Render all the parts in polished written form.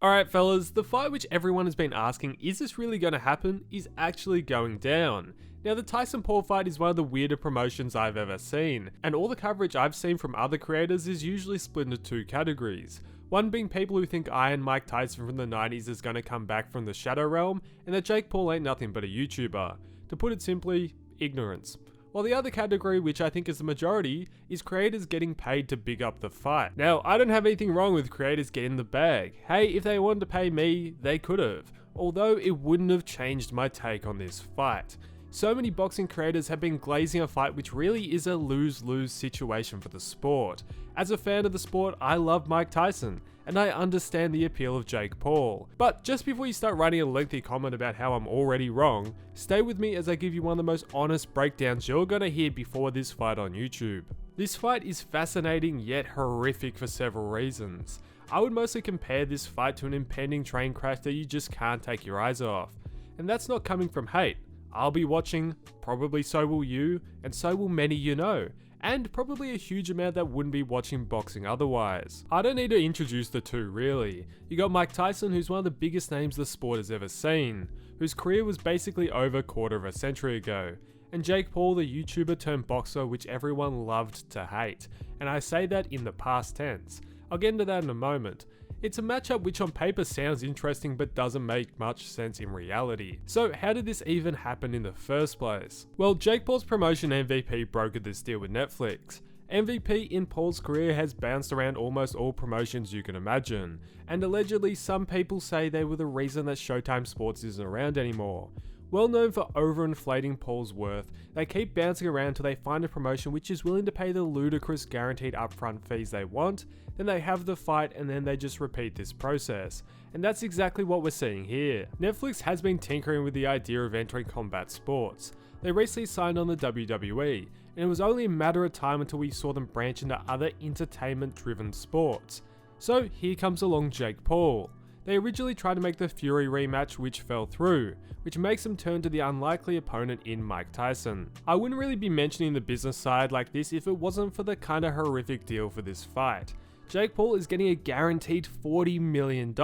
Alright fellas, the fight which everyone has been asking, is this really going to happen, is actually going down. Now the Tyson-Paul fight is one of the weirder promotions I've ever seen, and all the coverage I've seen from other creators is usually split into two categories. One being people who think Iron Mike Tyson from the 90s is going to come back from the Shadow Realm, and that Jake Paul ain't nothing but a YouTuber. To put it simply, ignorance. While the other category, which I think is the majority, is creators getting paid to big up the fight. Now, I don't have anything wrong with creators getting the bag. Hey, if they wanted to pay me, they could have. Although it wouldn't have changed my take on this fight. So many boxing creators have been glazing a fight which really is a lose-lose situation for the sport. As a fan of the sport, I love Mike Tyson, and I understand the appeal of Jake Paul. But just before you start writing a lengthy comment about how I'm already wrong, stay with me as I give you one of the most honest breakdowns you're gonna hear before this fight on YouTube. This fight is fascinating yet horrific for several reasons. I would mostly compare this fight to an impending train crash that you just can't take your eyes off. And that's not coming from hate. I'll be watching, probably so will you, and so will many you know, and probably a huge amount that wouldn't be watching boxing otherwise. I don't need to introduce the two really. You got Mike Tyson, who's one of the biggest names the sport has ever seen, whose career was basically over a quarter of a century ago, and Jake Paul, the YouTuber turned boxer which everyone loved to hate, and I say that in the past tense. I'll get into that in a moment. It's a matchup which on paper sounds interesting but doesn't make much sense in reality. So how did this even happen in the first place? Well, Jake Paul's promotion MVP brokered this deal with Netflix. MVP in Paul's career has bounced around almost all promotions you can imagine, and allegedly some people say they were the reason that Showtime Sports isn't around anymore. Well known for overinflating Paul's worth, they keep bouncing around till they find a promotion which is willing to pay the ludicrous guaranteed upfront fees they want, then they have the fight and then they just repeat this process. And that's exactly what we're seeing here. Netflix has been tinkering with the idea of entering combat sports. They recently signed on the WWE, and it was only a matter of time until we saw them branch into other entertainment-driven sports. So here comes along Jake Paul. They originally tried to make the Fury rematch which fell through, which makes them turn to the unlikely opponent in Mike Tyson. I wouldn't really be mentioning the business side like this if it wasn't for the kinda horrific deal for this fight. Jake Paul is getting a guaranteed $40 million.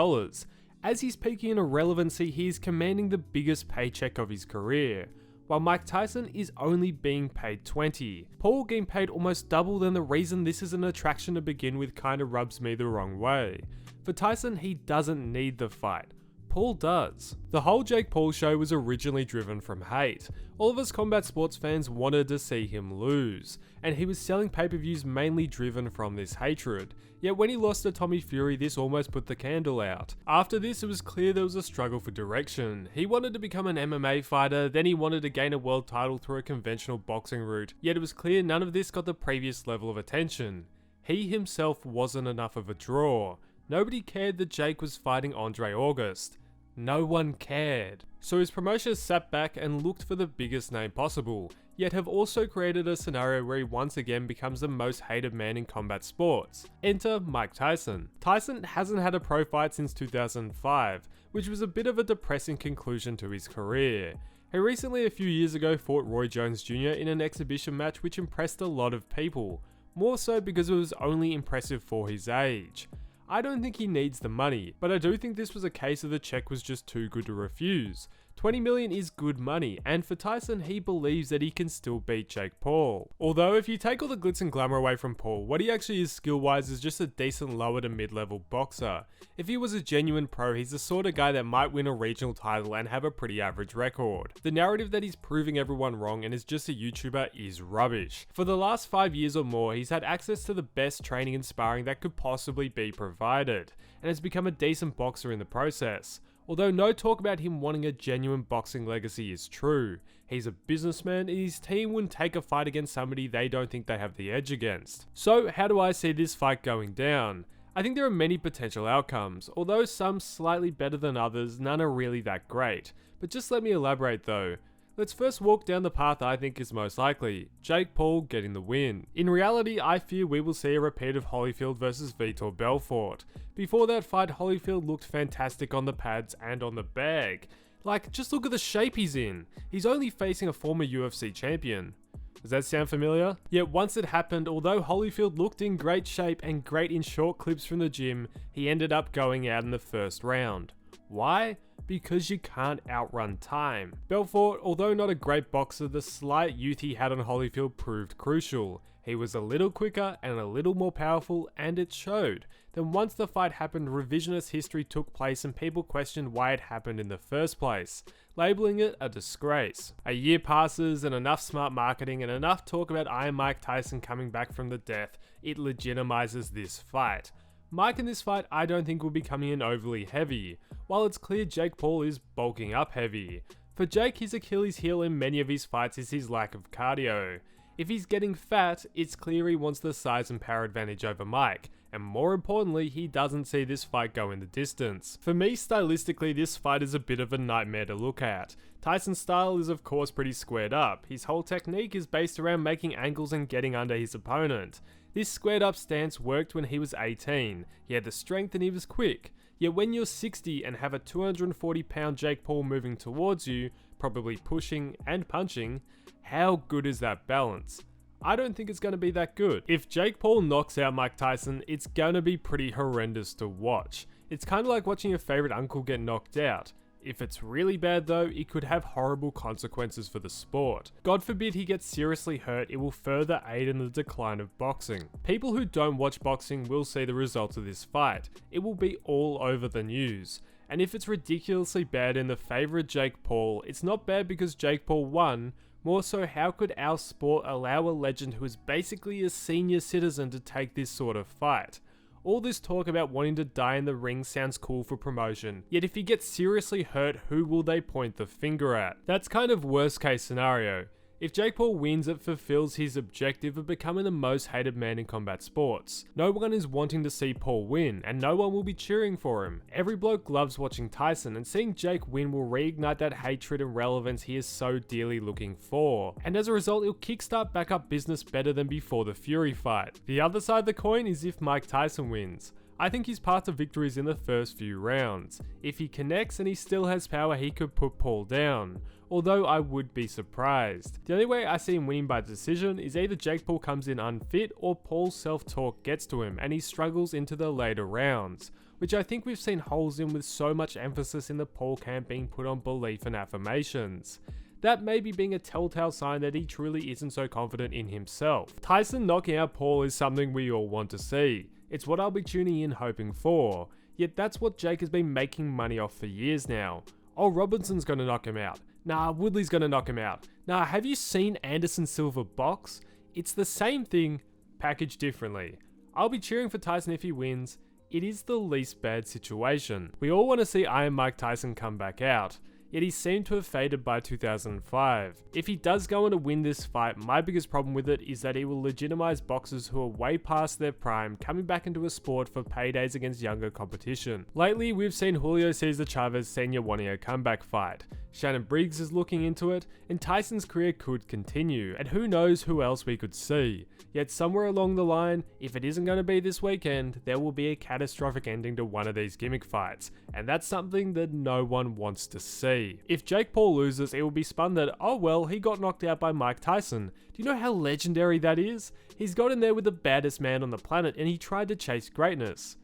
As he's peaking in irrelevancy, he's commanding the biggest paycheck of his career, while Mike Tyson is only being paid $20. Paul getting paid almost double, then the reason this is an attraction to begin with kinda rubs me the wrong way. For Tyson, he doesn't need the fight. Paul does. The whole Jake Paul show was originally driven from hate. All of us combat sports fans wanted to see him lose, and he was selling pay-per-views mainly driven from this hatred. Yet when he lost to Tommy Fury, this almost put the candle out. After this, it was clear there was a struggle for direction. He wanted to become an MMA fighter, then he wanted to gain a world title through a conventional boxing route, yet it was clear none of this got the previous level of attention. He himself wasn't enough of a draw. Nobody cared that Jake was fighting Andre August. No one cared. So his promotion sat back and looked for the biggest name possible, yet have also created a scenario where he once again becomes the most hated man in combat sports. Enter Mike Tyson. Tyson hasn't had a pro fight since 2005, which was a bit of a depressing conclusion to his career. He recently, a few years ago, fought Roy Jones Jr. in an exhibition match which impressed a lot of people, more so because it was only impressive for his age. I don't think he needs the money, but I do think this was a case of the check was just too good to refuse. 20 million is good money, and for Tyson, he believes that he can still beat Jake Paul. Although if you take all the glitz and glamour away from Paul, what he actually is skill-wise is just a decent lower to mid-level boxer. If he was a genuine pro, he's the sort of guy that might win a regional title and have a pretty average record. The narrative that he's proving everyone wrong and is just a YouTuber is rubbish. For the last 5 years or more, he's had access to the best training and sparring that could possibly be provided, and has become a decent boxer in the process. Although no talk about him wanting a genuine boxing legacy is true. He's a businessman and his team wouldn't take a fight against somebody they don't think they have the edge against. So how do I see this fight going down? I think there are many potential outcomes, although some slightly better than others, none are really that great. But just let me elaborate though. Let's first walk down the path I think is most likely, Jake Paul getting the win. In reality, I fear we will see a repeat of Holyfield versus Vitor Belfort. Before that fight, Holyfield looked fantastic on the pads and on the bag. Like, just look at the shape he's in. He's only facing a former UFC champion. Does that sound familiar? Yet once it happened, although Holyfield looked in great shape and great in short clips from the gym, he ended up going out in the first round. Why? Because you can't outrun time. Belfort, although not a great boxer, the slight youth he had on Holyfield proved crucial. He was a little quicker and a little more powerful, and it showed. Then once the fight happened, revisionist history took place and people questioned why it happened in the first place, labeling it a disgrace. A year passes and enough smart marketing and enough talk about Iron Mike Tyson coming back from the death, it legitimizes this fight. Mike in this fight I don't think will be coming in overly heavy, while it's clear Jake Paul is bulking up heavy. For Jake, his Achilles heel in many of his fights is his lack of cardio. If he's getting fat, it's clear he wants the size and power advantage over Mike, and more importantly, he doesn't see this fight go in the distance. For me, stylistically, this fight is a bit of a nightmare to look at. Tyson's style is of course pretty squared up. His whole technique is based around making angles and getting under his opponent. This squared up stance worked when he was 18, he had the strength and he was quick. Yet when you're 60 and have a 240 pound Jake Paul moving towards you, probably pushing and punching, how good is that balance? I don't think it's going to be that good. If Jake Paul knocks out Mike Tyson, it's going to be pretty horrendous to watch. It's kind of like watching your favorite uncle get knocked out. If it's really bad though, it could have horrible consequences for the sport. God forbid he gets seriously hurt, it will further aid in the decline of boxing. People who don't watch boxing will see the results of this fight. It will be all over the news. And if it's ridiculously bad in the favour of Jake Paul, it's not bad because Jake Paul won. More so, how could our sport allow a legend who is basically a senior citizen to take this sort of fight? All this talk about wanting to die in the ring sounds cool for promotion, yet if he gets seriously hurt, who will they point the finger at? That's kind of worst case scenario. If Jake Paul wins, it fulfills his objective of becoming the most hated man in combat sports. No one is wanting to see Paul win, and no one will be cheering for him. Every bloke loves watching Tyson, and seeing Jake win will reignite that hatred and relevance he is so dearly looking for. And as a result, it'll kickstart back up business better than before the Fury fight. The other side of the coin is if Mike Tyson wins. I think his path to victory is in the first few rounds. If he connects and he still has power, he could put Paul down. Although I would be surprised. The only way I see him winning by decision is either Jake Paul comes in unfit or Paul's self-talk gets to him and he struggles into the later rounds, which I think we've seen holes in with so much emphasis in the Paul camp being put on belief and affirmations. That may be being a telltale sign that he truly isn't so confident in himself. Tyson knocking out Paul is something we all want to see. It's what I'll be tuning in hoping for. Yet that's what Jake has been making money off for years now. Oh, Robinson's gonna knock him out. Nah, Woodley's gonna knock him out. Nah, have you seen Anderson Silva box? It's the same thing, packaged differently. I'll be cheering for Tyson if he wins. It is the least bad situation. We all want to see Iron Mike Tyson come back out, yet he seemed to have faded by 2005. If he does go on to win this fight, my biggest problem with it is that he will legitimize boxers who are way past their prime coming back into a sport for paydays against younger competition. Lately, we've seen Julio Cesar Chavez Sr. wanting a comeback fight. Shannon Briggs is looking into it, and Tyson's career could continue, and who knows who else we could see. Yet somewhere along the line, if it isn't going to be this weekend, there will be a catastrophic ending to one of these gimmick fights, and that's something that no one wants to see. If Jake Paul loses, it will be spun that, oh well, he got knocked out by Mike Tyson. Do you know how legendary that is? He's got in there with the baddest man on the planet, and he tried to chase greatness.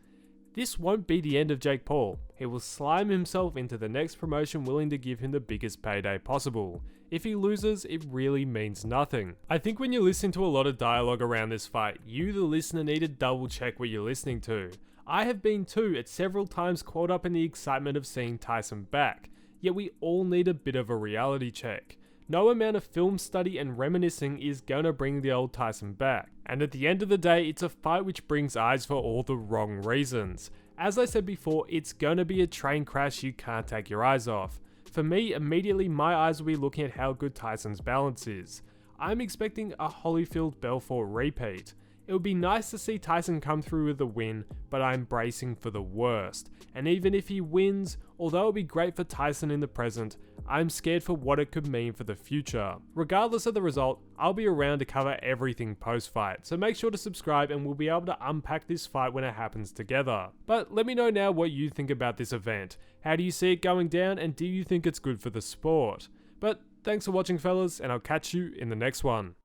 This won't be the end of Jake Paul. He will slime himself into the next promotion willing to give him the biggest payday possible. If he loses, it really means nothing. I think when you're listening to a lot of dialogue around this fight, you the listener need to double check what you're listening to. I have been too, at several times caught up in the excitement of seeing Tyson back, yet we all need a bit of a reality check. No amount of film study and reminiscing is gonna bring the old Tyson back. And at the end of the day, it's a fight which brings eyes for all the wrong reasons. As I said before, it's gonna be a train crash you can't take your eyes off. For me, immediately my eyes will be looking at how good Tyson's balance is. I'm expecting a Holyfield Belfort repeat. It would be nice to see Tyson come through with a win, but I'm bracing for the worst. And even if he wins, although it would be great for Tyson in the present, I'm scared for what it could mean for the future. Regardless of the result, I'll be around to cover everything post-fight, so make sure to subscribe and we'll be able to unpack this fight when it happens together. But let me know now what you think about this event. How do you see it going down, and do you think it's good for the sport? But thanks for watching, fellas, and I'll catch you in the next one.